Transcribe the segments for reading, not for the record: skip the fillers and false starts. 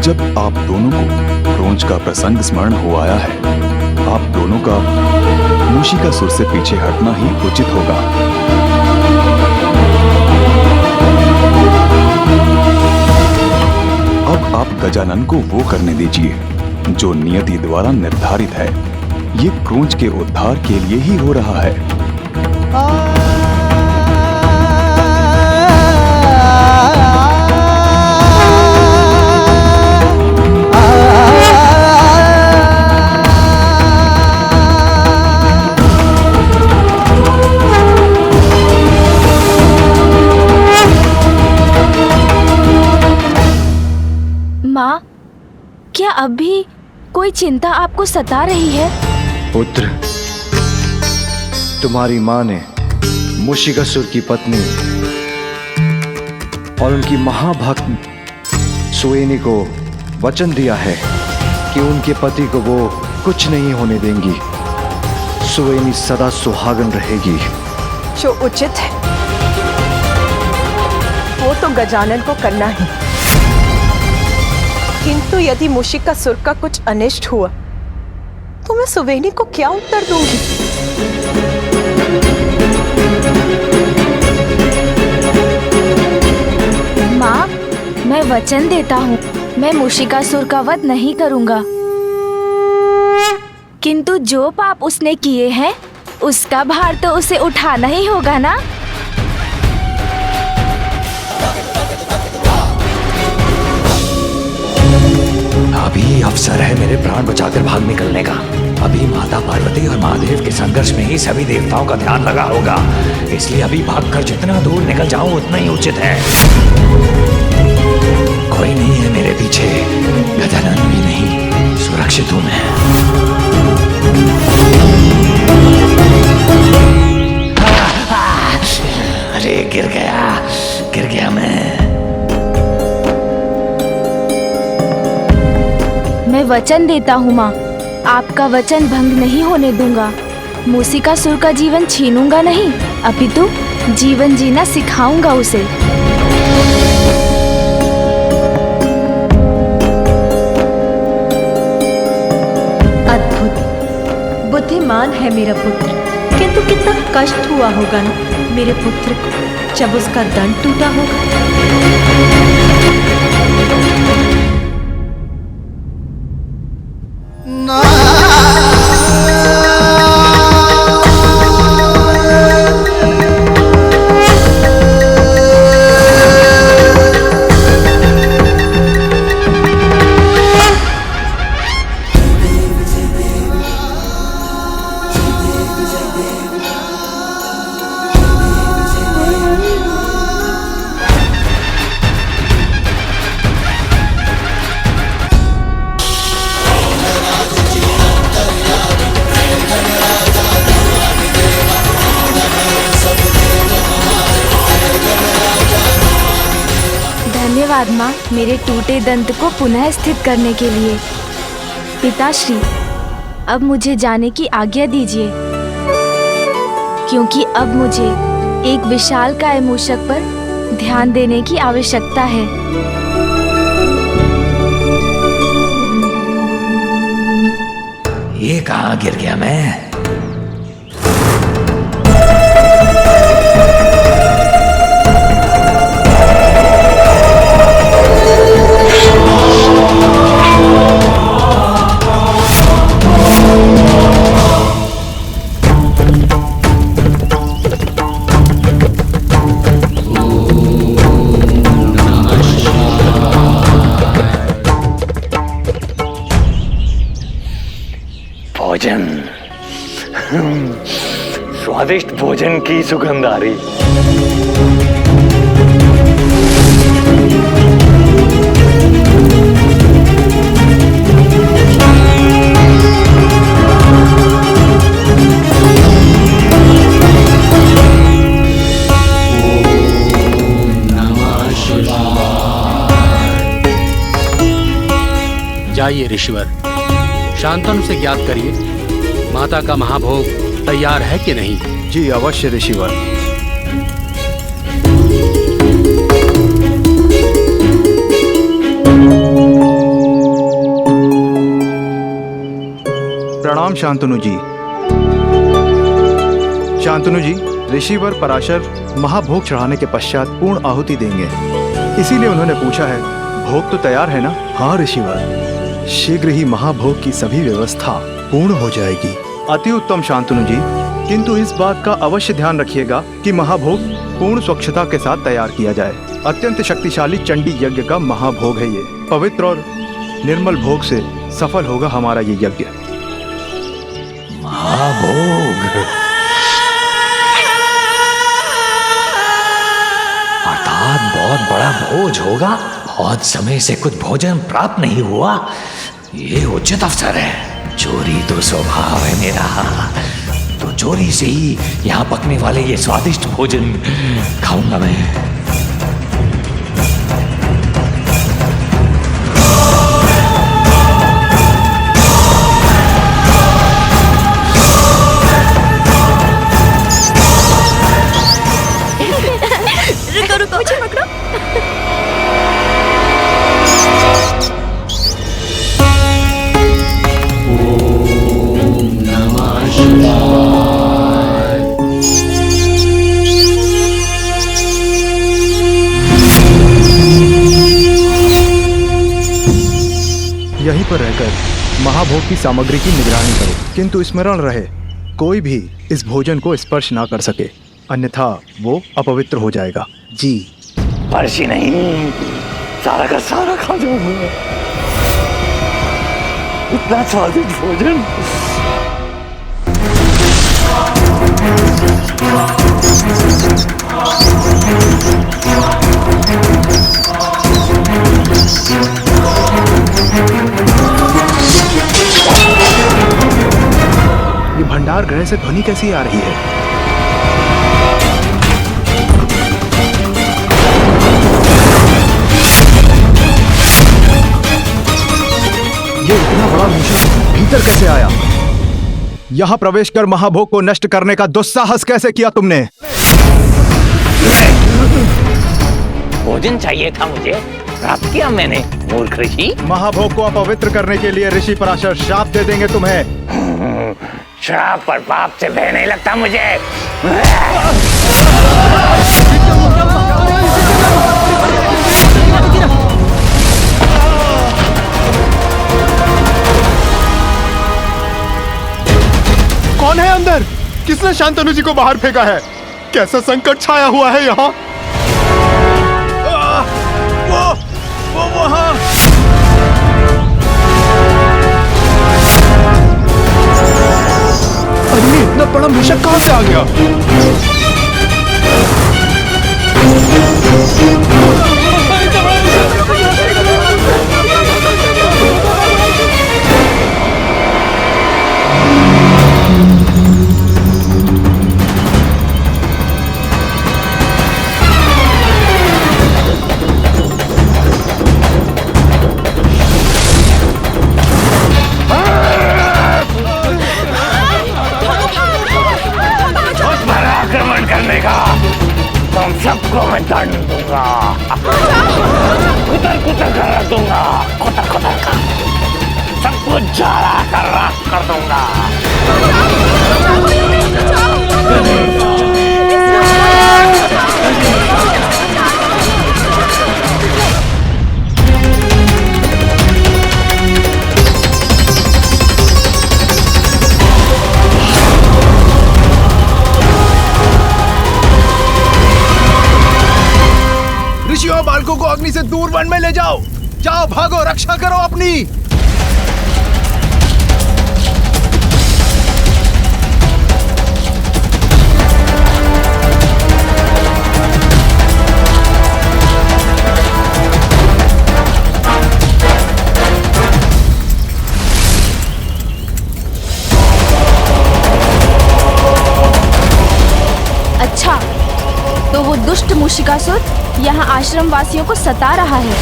जब आप दोनों को क्रोंच का प्रसंग स्मरण हो आया है, आप दोनों का मूषिकासुर से पीछे हटना ही उचित होगा। अब आप गजानन को वो करने दीजिए जो नियति द्वारा निर्धारित है। ये क्रोंच के उद्धार के लिए ही हो रहा है। माँ, क्या अब भी कोई चिंता आपको सता रही है? पुत्र, तुम्हारी माँ ने मूषिकासुर की पत्नी और उनकी महाभक्त सुवेनी को वचन दिया है कि उनके पति को वो कुछ नहीं होने देंगी। सुवेनी सदा सुहागन रहेगी। जो उचित है वो तो गजानन को करना ही, किंतु यदि मूषिकासुर का कुछ अनिष्ट हुआ तो मैं सुवेनी को क्या उत्तर दूंगी? माँ, मैं वचन देता हूँ, मैं मूषिकासुर का वध नहीं करूँगा। किंतु जो पाप उसने किए हैं उसका भार तो उसे उठाना ही होगा ना। अभी अवसर है मेरे प्राण बचाकर भाग निकलने का। अभी माता पार्वती और महादेव के संघर्ष में ही सभी देवताओं का ध्यान लगा होगा, इसलिए अभी भागकर जितना दूर निकल जाऊं उतना ही उचित है। कोई नहीं है मेरे पीछे, गजानन भी नहीं, सुरक्षित हूं मैं। अरे गिर गया मैं वचन देता हूँ माँ, आपका वचन भंग नहीं होने दूंगा। मूषिकासुर का जीवन छीनूंगा नहीं, अपितु जीवन जीना सिखाऊंगा उसे। अद्भुत बुद्धिमान है मेरा पुत्र, किंतु कितना कष्ट हुआ होगा ना मेरे पुत्र को जब उसका दंड टूटा होगा। धन्यवाद माँ, मेरे टूटे दंत को पुनः स्थित करने के लिए। पिताश्री, अब मुझे जाने की आज्ञा दीजिए, क्योंकि अब मुझे एक विशालकाय मूषक पर ध्यान देने की आवश्यकता है। ये कहाँ गिर गया मैं? भोजन, स्वादिष्ट भोजन की सुगंध आ रही। जाइए ऋषिवर, शांतनु से ज्ञात करिए माता का महाभोग तैयार है कि नहीं। जी अवश्य ऋषिवर। प्रणाम शांतनु जी। शांतनु जी, ऋषिवर पराशर महाभोग चढ़ाने के पश्चात पूर्ण आहुति देंगे, इसीलिए उन्होंने पूछा है भोग तो तैयार है ना? हाँ ऋषिवर, शीघ्र ही महाभोग की सभी व्यवस्था पूर्ण हो जाएगी। अति उत्तम शांतनु जी, किंतु इस बात का अवश्य ध्यान रखिएगा कि महाभोग पूर्ण स्वच्छता के साथ तैयार किया जाए। अत्यंत शक्तिशाली चंडी यज्ञ का महाभोग है ये। पवित्र और निर्मल भोग से सफल होगा हमारा ये यज्ञ। महाभोग अर्थात बहुत बड़ा भोज होगा। बहुत समय से कुछ भोजन प्राप्त नहीं हुआ, ये उचित अवसर है। चोरी तो स्वभाव है मेरा, तो चोरी से ही यहाँ पकने वाले ये स्वादिष्ट भोजन खाऊंगा मैं। रुको, मुझे पकड़ो। यहीं पर रहकर महाभोग की सामग्री की निगरानी करो, किंतु स्मरण रहे कोई भी इस भोजन को स्पर्श ना कर सके, अन्यथा वो अपवित्र हो जाएगा। जी। स्पर्श ही नहीं, सारा का सारा खा जाऊंगा। इतना स्वादिष्ट भोजन। ये भंडार गृह से ध्वनि कैसी आ रही है? ये इतना बड़ा मूषक भीतर कैसे आया? यहाँ प्रवेश कर महाभोग को नष्ट करने का दुस्साहस कैसे किया तुमने? भोजन चाहिए था मुझे, प्राप्त किया मैंने। मूर्ख ऋषि। महाभोग को अपवित्र करने के लिए ऋषि पराशर श्राप दे देंगे तुम्हें। श्राप पर पाप से भय नहीं लगता मुझे। कौन है अंदर? किसने शांतनु जी को बाहर फेंका है? कैसा संकट छाया हुआ है यहाँ? वो वहाँ। अरे इतना बड़ा मूषक कहाँ से आ गया? तुम सबको मैं दंड दूंगा, कुतर कुतर कर रख दूंगा, कुतर कुतर कर सब कुछ जला कर राख कर दूंगा। ऋषियों, बालकों को अग्नि से दूर वन में ले जाओ। जाओ, भागो, रक्षा करो अपनी। अच्छा, तो वो दुष्ट मूषिकासुर यहाँ आश्रम वासियों को सता रहा है।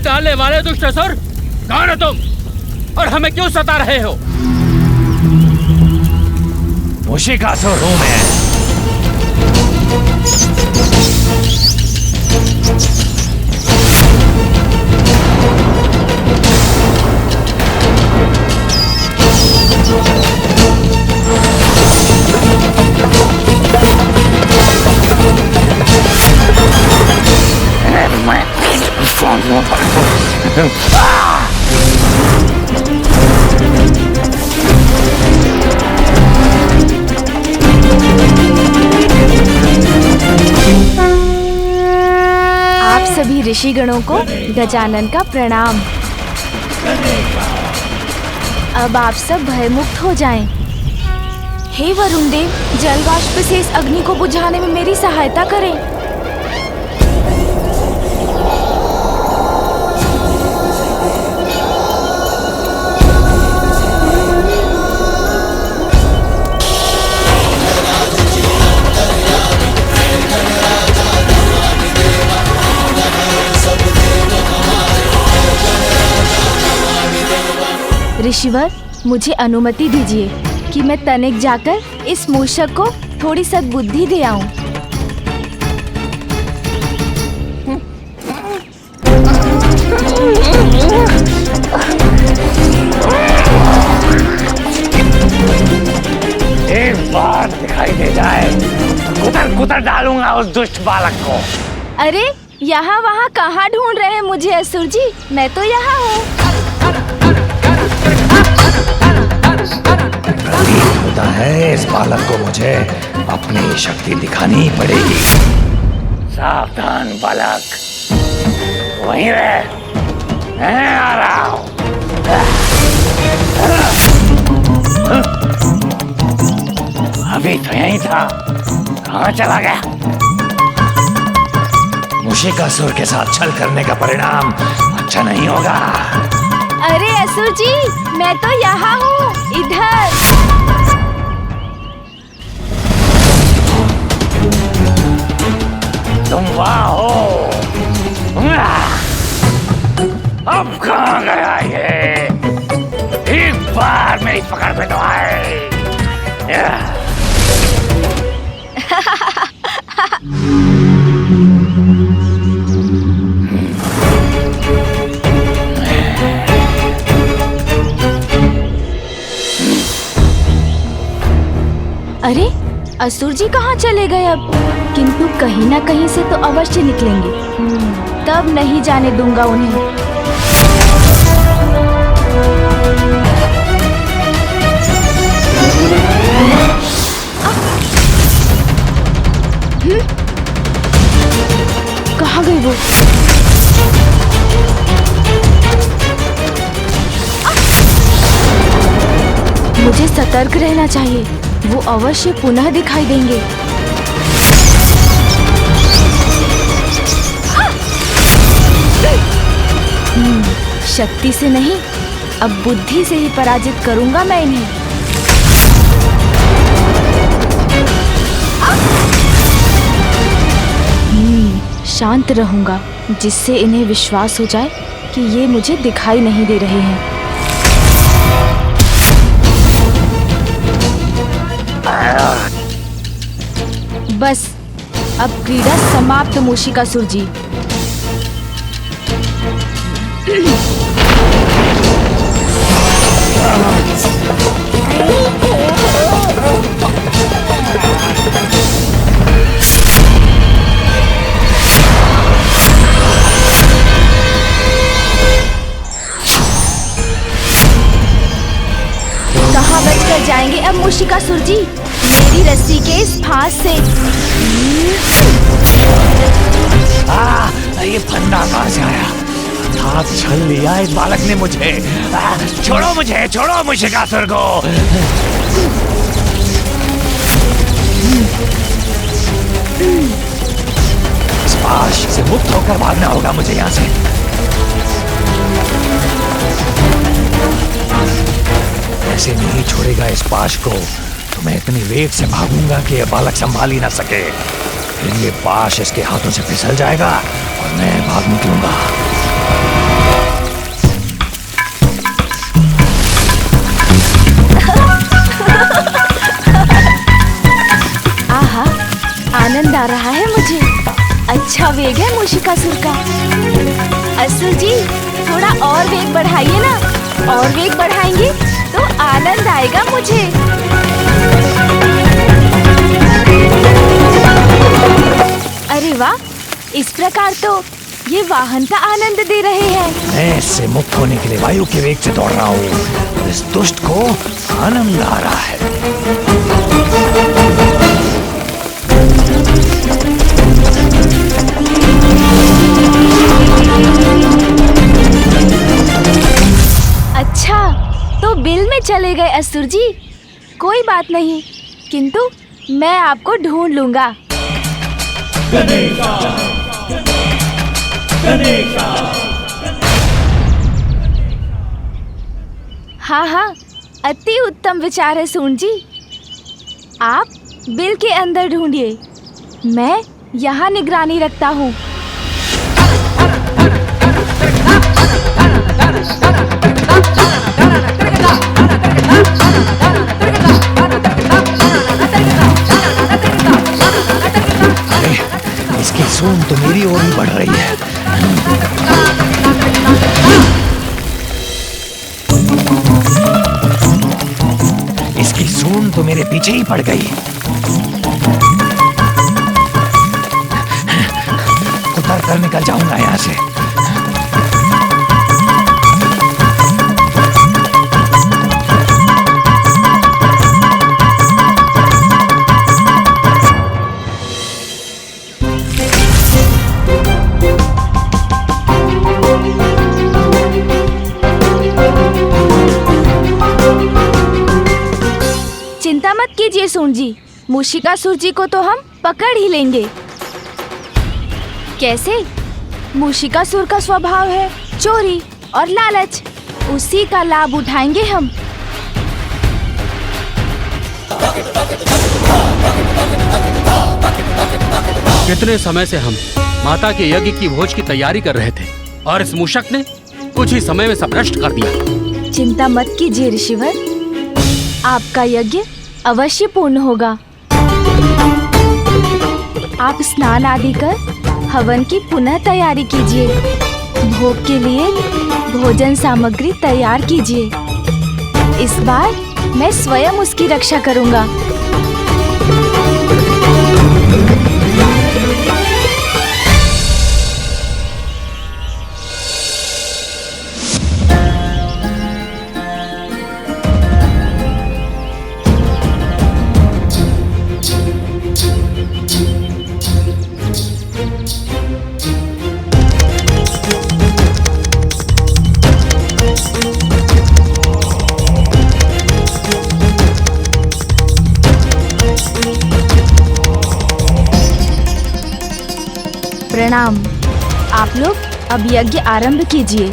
निकालने वाले दुष्ट असुर, कौन हो तुम और हमें क्यों सता रहे हो? मूषिकासुर हूं मैं। आप सभी ऋषिगणों को गजानन का प्रणाम। अब आप सब भयमुक्त हो जाएं। हे वरुण देव, जलवाष्प से इस अग्नि को बुझाने में मेरी सहायता करें। ऋषिवर, मुझे अनुमति दीजिए कि मैं तनिक जाकर इस मूषक को थोड़ी सद्बुद्धि दे आऊं। एक बार दिखाई दे जाए कुतर कुतर डालूंगा उस दुष्ट बालक को। अरे यहाँ वहाँ कहाँ ढूंढ रहे हैं मुझे असुर जी? मैं तो यहाँ हूँ। प्रतीत होता है इस बालक को मुझे अपनी शक्ति दिखानी पड़ेगी। सावधान बालक, वहीं रह, मैं आ रहा हूँ। अभी तो यहीं था, कहाँ चला गया? मूषिकासुर के साथ छल करने का परिणाम अच्छा नहीं होगा। अरे असुर जी, मैं तो यहाँ हूँ, इधर। तुम वहाँ हो? अब कहाँ गया ये? एक बार मेरी पकड़ में तो आए। अरे असुर जी कहाँ चले गए अब? किंतु कहीं ना कहीं से तो अवश्य निकलेंगे। तब नहीं जाने दूंगा उन्हें। कहाँ गए वो? मुझे सतर्क रहना चाहिए, वो अवश्य पुनः दिखाई देंगे। शक्ति से नहीं, अब बुद्धि से ही पराजित करूंगा मैं इन्हें। शांत रहूंगा, जिससे इन्हें विश्वास हो जाए कि ये मुझे दिखाई नहीं दे रहे हैं। बस अब क्रीड़ा समाप्त मूषिकासुर जी। कहाँ बचकर जाएंगे अब मूषिकासुर जी मेरी रस्सी के इस फांस से? ये फंदा कहाँ से आया? हाथ छल लिया इस बालक ने मुझे। छोड़ो मुझे, छोड़ो मूषिकासुर को। स्पर्श से मुक्त होकर भागना होगा मुझे यहाँ से। ऐसे नहीं छोड़ेगा इस पाश को तो मैं इतनी वेग से भागूंगा कि यह बालक संभाल ही ना सके। फिर ये पाश इसके हाथों से फिसल जाएगा और मैं भाग निकलूंगा। अच्छा वेग है मूषिकासुर का। असुर जी थोड़ा और वेग बढ़ाइए ना, और वेग बढ़ाएंगे तो आनंद आएगा मुझे। अरे वाह, इस प्रकार तो ये वाहन का आनंद दे रहे हैं। मैं इससे मुक्त होने के लिए वायु के वेग से दौड़ रहा हूँ। इस दुष्ट को आनंद आ रहा है। अच्छा, तो बिल में चले गए असुर जी। कोई बात नहीं, किंतु मैं आपको ढूंढ लूंगा। हाँ हाँ, अति उत्तम विचार है सून जी। आप बिल के अंदर ढूंढिए, मैं यहाँ निगरानी रखता हूँ। इसकी सूंड तो मेरी ओर ही बढ़ रही है। इसकी सूंड तो मेरे पीछे ही पड़ गई। उतर कर निकल जाऊंगा यहाँ से। चिंता मत कीजिए सून जी, मूषिकासुर जी को तो हम पकड़ ही लेंगे। कैसे? मूषिकासुर का स्वभाव है चोरी और लालच, उसी का लाभ उठाएंगे हम। कितने समय से हम माता के यज्ञ की भोज की तैयारी कर रहे थे और इस मूषक ने कुछ ही समय में सब नष्ट कर दिया। चिंता मत कीजिए ऋषिवर, आपका यज्ञ अवश्य पूर्ण होगा। आप स्नान आदि कर हवन की पुनः तैयारी कीजिए। भोग के लिए भोजन सामग्री तैयार कीजिए। इस बार मैं स्वयं उसकी रक्षा करूंगा। प्रणाम। आप लोग अब यज्ञ आरंभ कीजिए।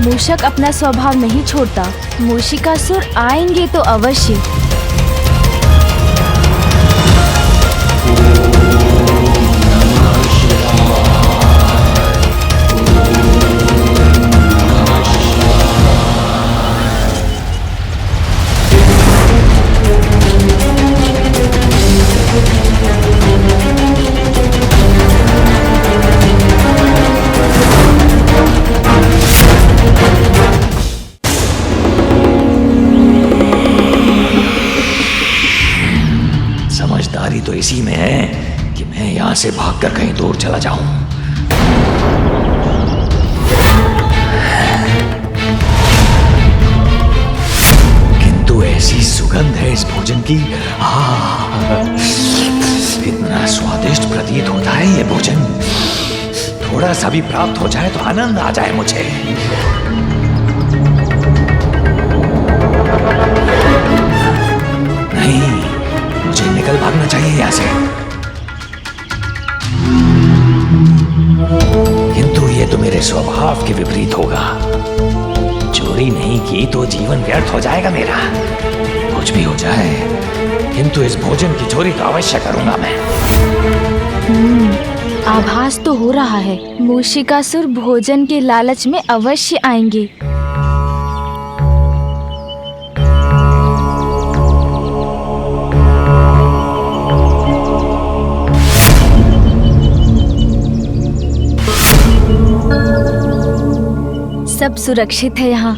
मूषक अपना स्वभाव नहीं छोड़ता, मूषिकासुर आएंगे तो अवश्य। समझदारी तो इसी में है कि मैं यहाँ से भागकर कहीं दूर चला जाऊं। किंतु ऐसी सुगंध है इस भोजन की, इतना स्वादिष्ट प्रतीत होता है ये भोजन। थोड़ा सा भी प्राप्त हो जाए तो आनंद आ जाए मुझे। नहीं, मुझे निकल भागना चाहिए यहाँ से। किंतु ये तो मेरे स्वभाव के विपरीत होगा। चोरी नहीं की तो जीवन व्यर्थ हो जाएगा मेरा। कुछ भी हो जाए, किंतु इस भोजन की चोरी तो अवश्य करूंगा मैं। आभास तो हो रहा है मूषिकासुर भोजन के लालच में अवश्य आएंगे। सब सुरक्षित है यहाँ।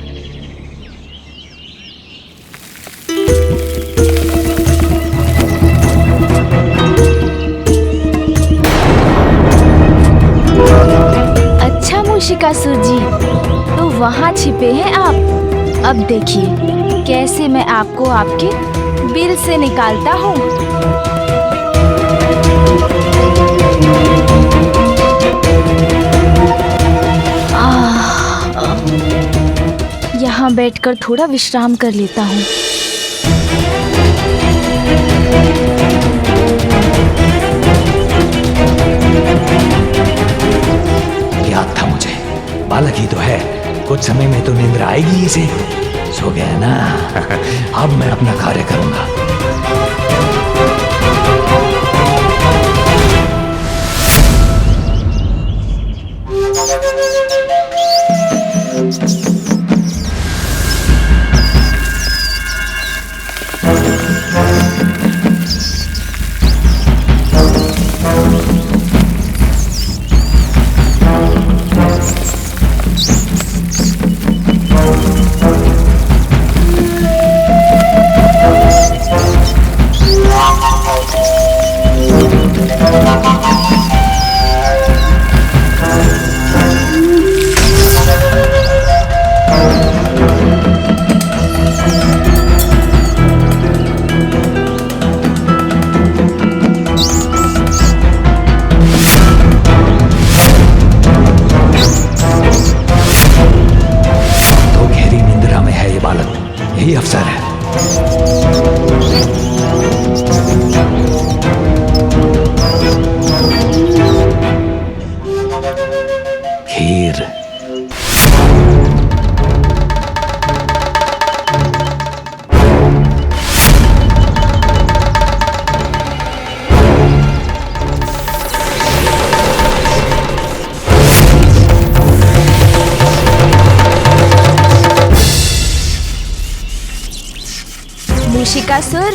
अच्छा मूषिकासुर जी, तो वहाँ छिपे हैं आप। अब देखिए कैसे मैं आपको आपके बिल से निकालता हूँ। यहाँ बैठकर थोड़ा विश्राम कर लेता हूँ। याद था मुझे, बालक ही तो है, कुछ समय में तो नींद आएगी इसे। सो गया ना। अब मैं अपना कार्य करूंगा। यही अवसर है। खीर। मूषिकासुर,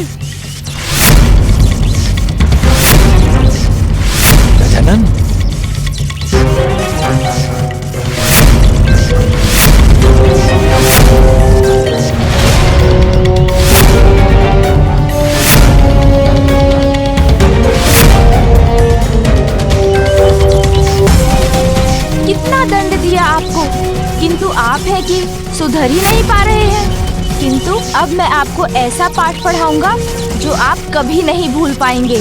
गजानन, कितना दंड दिया आपको, किंतु आप है कि सुधर ही नहीं पा रहे हैं। किंतु अब मैं आपको ऐसा पाठ पढ़ाऊंगा जो आप कभी नहीं भूल पाएंगे।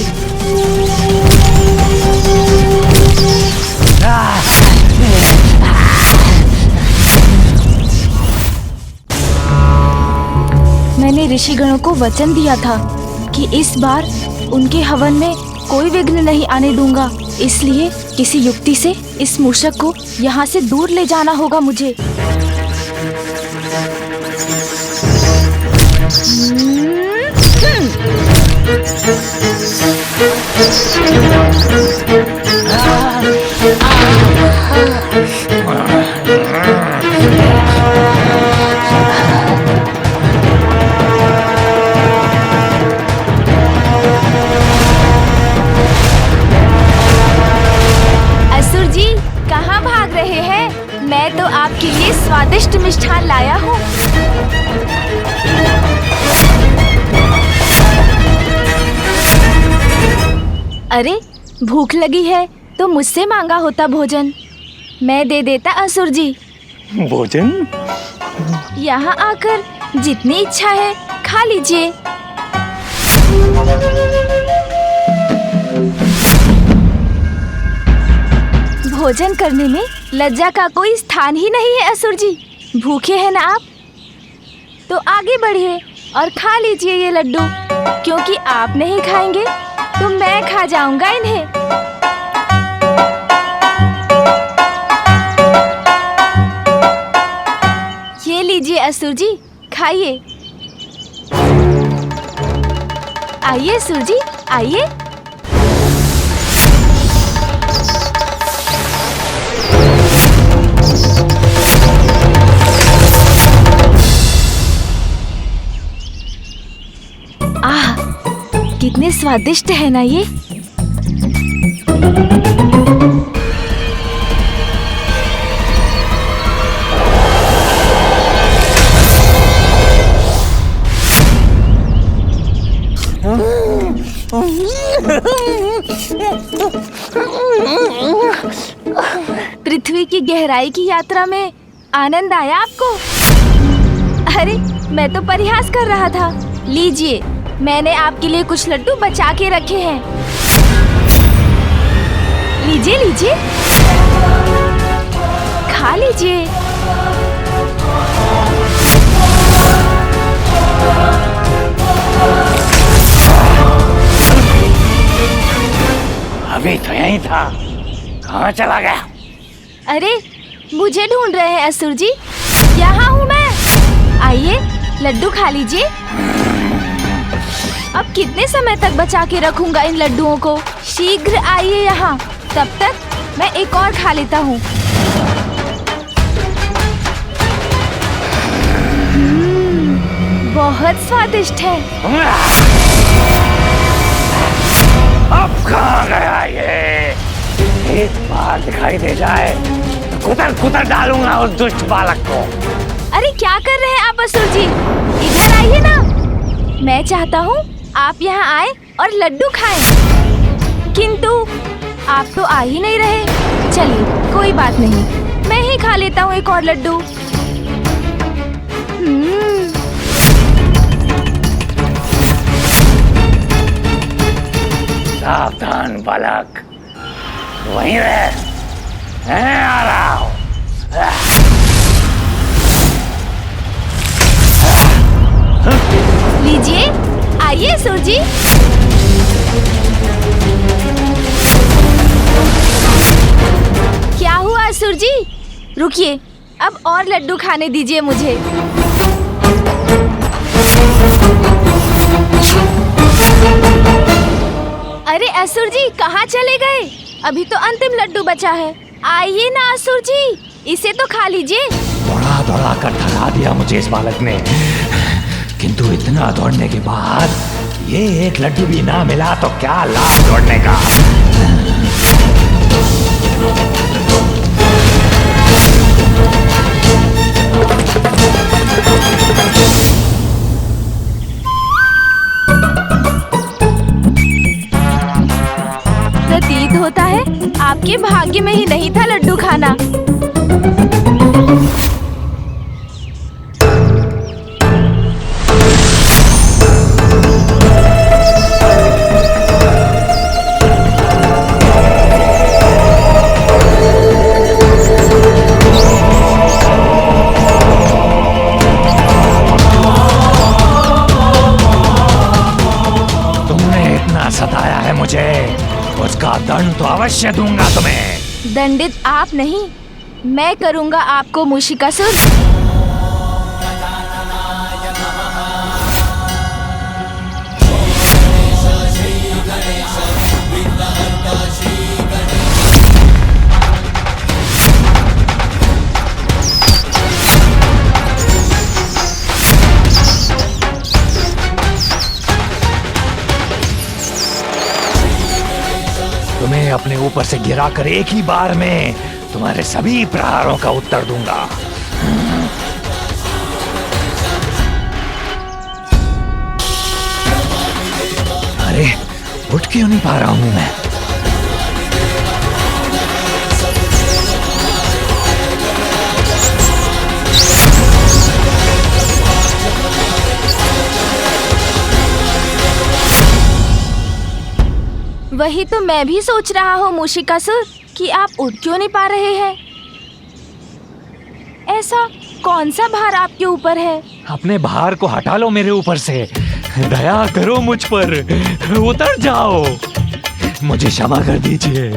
मैंने ऋषिगणों को वचन दिया था कि इस बार उनके हवन में कोई विघ्न नहीं आने दूंगा, इसलिए किसी युक्ति से इस मूषक को यहाँ से दूर ले जाना होगा मुझे। असुर जी, कहाँ भाग रहे हैं? मैं तो आपके लिए स्वादिष्ट मिष्ठान लाया हूँ। अरे, भूख लगी है तो मुझसे मांगा होता भोजन, मैं दे देता असुर जी। भोजन? यहाँ आकर जितनी इच्छा है खा लीजिए। भोजन करने में लज्जा का कोई स्थान ही नहीं है असुर जी। भूखे हैं ना आप? तो आगे बढ़िए और खा लीजिए ये लड्डू, क्योंकि आप नहीं खाएंगे तो मैं खा जाऊंगा इन्हें। ये लीजिए असुर जी, खाइए। आइए असुर जी, आइए। आह, कितने स्वादिष्ट है ना ये। मंदिर की गहराई की यात्रा में आनंद आया आपको? अरे मैं तो परिहास कर रहा था। लीजिए, मैंने आपके लिए कुछ लड्डू बचा के रखे हैं। लीजिए लीजिए, खा लीजिए। अभी तो यहीं था, कहाँ चला गया? अरे मुझे ढूंढ रहे हैं असुर जी? यहाँ हूँ मैं। आइए, लड्डू खा लीजिए। अब कितने समय तक बचा के रखूंगा इन लड्डुओं को? शीघ्र आइए यहाँ, तब तक मैं एक और खा लेता हूँ। बहुत स्वादिष्ट है। अब कहाँ गया ये? एक बार दिखाई दे जाए तो कुतर कुतर डालूंगा उस दुष्ट बालक को। अरे क्या कर रहे हैं आप असुर जी? इधर आइए ना। मैं चाहता हूँ आप यहाँ आए और लड्डू खाएं, किंतु आप तो आ ही नहीं रहे। चलिए कोई बात नहीं, मैं ही खा लेता हूँ एक और लड्डू। सावधान बालक, वहीं रह, मैं आ रहा हूँ। लीजिए, आइए असुर जी। क्या हुआ असुर जी? रुकिए, अब और लड्डू खाने दीजिए मुझे। अरे असुर जी कहाँ चले गए? अभी तो अंतिम लड्डू बचा है। आइए ना असुर जी, इसे तो खा लीजिए। दौड़ा दौड़ा कर थका दिया मुझे इस बालक ने, किंतु इतना दौड़ने के बाद ये एक लड्डू भी ना मिला तो क्या लाभ दौड़ने का। प्रतीत होता है आपके भाग्य में ही नहीं था लड्डू खाना। तुमने इतना सताया है मुझे, उसका दंड तो अवश्य दूंगा तुम्हें। दंडित आप नहीं, मैं करूंगा आपको मूषिकासुर। तुम्हें अपने ऊपर से गिराकर एक ही बार में तुम्हारे सभी प्रहारों का उत्तर दूंगा। अरे उठ क्यों नहीं पा रहा हूं मैं? वही तो मैं भी सोच रहा हूँ मूषिकासुर कि आप उठ क्यों नहीं पा रहे हैं। ऐसा कौन सा भार आपके ऊपर है? अपने भार को हटा लो मेरे ऊपर से, दया करो मुझ पर, उतर जाओ, मुझे क्षमा कर दीजिए।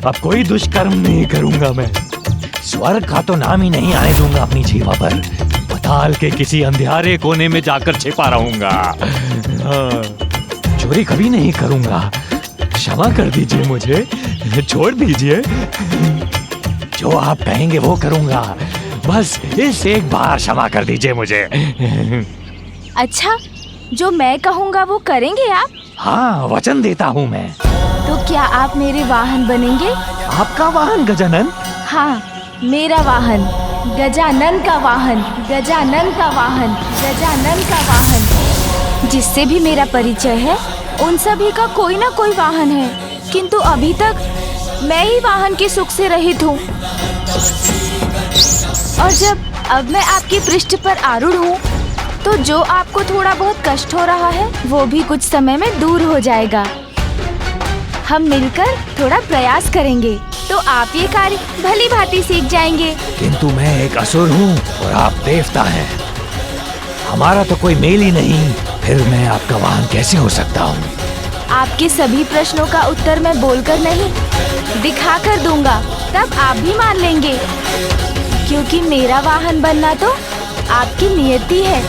अब कोई दुष्कर्म नहीं करूंगा मैं। स्वर्ग का तो नाम ही नहीं आने दूंगा अपनी जीवा पर। पाताल के किसी अंधियारे कोने में जाकर छिपा रहूंगा। चोरी कभी नहीं करूंगा। क्षमा कर दीजिए मुझे, छोड़ दीजिए। जो आप कहेंगे वो करूंगा, बस इस एक बार क्षमा कर दीजिए मुझे। अच्छा, जो मैं कहूँगा वो करेंगे आप? हाँ, वचन देता हूँ मैं। तो क्या आप मेरे वाहन बनेंगे? आपका वाहन गजानन? हाँ, मेरा वाहन, गजानन का वाहन, गजानन का वाहन, गजानन का वाहन। जिससे भी मेरा परिचय है उन सभी का कोई ना कोई वाहन है, किंतु अभी तक मैं ही वाहन के सुख से से रहित हूँ। और जब अब मैं आपकी पृष्ठ पर आरूढ़ हूँ तो जो आपको थोड़ा बहुत कष्ट हो रहा है वो भी कुछ समय में दूर हो जाएगा। हम मिलकर थोड़ा प्रयास करेंगे तो आप ये कार्य भली भांति सीख जाएंगे। किंतु मैं एक असुर हूँ और आप देवता हैं। हमारा तो कोई मेल ही नहीं, फिर मैं आपका वाहन कैसे हो सकता हूँ? आपके सभी प्रश्नों का उत्तर मैं बोलकर नहीं, दिखा कर दूंगा, तब आप भी मान लेंगे। क्योंकि मेरा वाहन बनना तो आपकी नियति है।